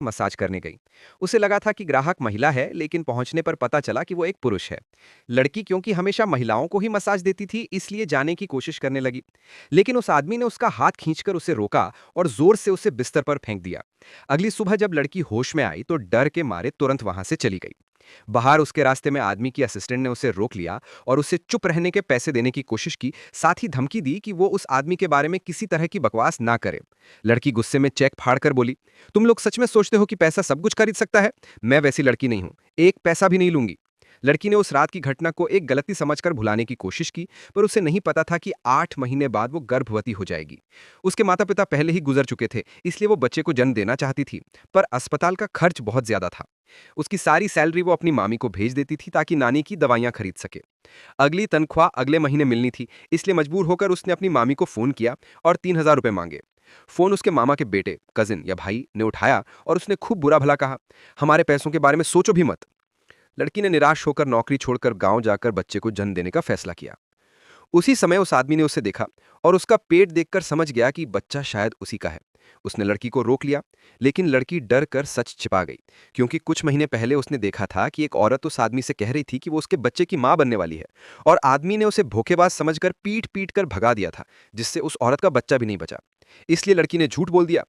Massage करने गई। उसे लगा था कि ग्राहक महिला है, लेकिन पहुंचने पर पता चला कि वो एक पुरुष है। लड़की क्योंकि हमेशा महिलाओं को ही मसाज देती थी, इसलिए जाने की कोशिश करने लगी। लेकिन उस आदमी ने उसका हाथ खींचकर उसे रोका और जोर से उसे बिस्तर पर फेंक दिया। अगली सुबह जब लड़की होश में आई तो डर के मारे तुरंत वहां से चली गई। बाहर उसके रास्ते में आदमी की असिस्टेंट ने उसे रोक लिया और उसे चुप रहने के पैसे देने की कोशिश की, साथ ही धमकी दी कि वो उस आदमी के बारे में किसी तरह की बकवास ना करे। लड़की गुस्से में चेक फाड़कर बोली, तुम लोग सच में सोचते हो कि पैसा सब कुछ खरीद सकता है? मैं वैसी लड़की नहीं हूं, एक पैसा भी नहीं लूंगी। लड़की ने उस रात की घटना को एक गलती समझकर भुलाने की कोशिश की, पर उसे नहीं पता था कि 8 महीने बाद वो गर्भवती हो जाएगी। उसके माता पिता पहले ही गुजर चुके थे, इसलिए वो बच्चे को जन्म देना चाहती थी, पर अस्पताल का खर्च बहुत ज्यादा था। उसकी सारी सैलरी वो अपनी मामी को भेज देती थी ताकि नानी की दवाइयां खरीद सके। अगली तनख्वाह अगले महीने मिलनी थी, इसलिए मजबूर होकर उसने अपनी मामी को फोन किया और 3,000 रुपए मांगे। फोन उसके मामा के बेटे, कजिन या भाई ने उठाया और उसने खूब बुरा भला कहा, हमारे पैसों के बारे में सोचो भी मत। लड़की ने निराश होकर नौकरी छोड़कर गांव जाकर बच्चे को जन्म देने का फैसला किया। उसी समय उस आदमी ने उसे देखा और उसका पेट देखकर समझ गया कि बच्चा शायद उसी का है। उसने लड़की को रोक लिया, लेकिन लड़की डर कर सच छिपा गई, क्योंकि कुछ महीने पहले उसने देखा था कि एक औरत उस आदमी से कह रही थी कि वो उसके बच्चे की मां बनने वाली है, और आदमी ने उसे धोखेबाज समझकर पीट पीट कर भगा दिया था, जिससे उस औरत का बच्चा भी नहीं बचा। इसलिए लड़की ने झूठ बोल दिया,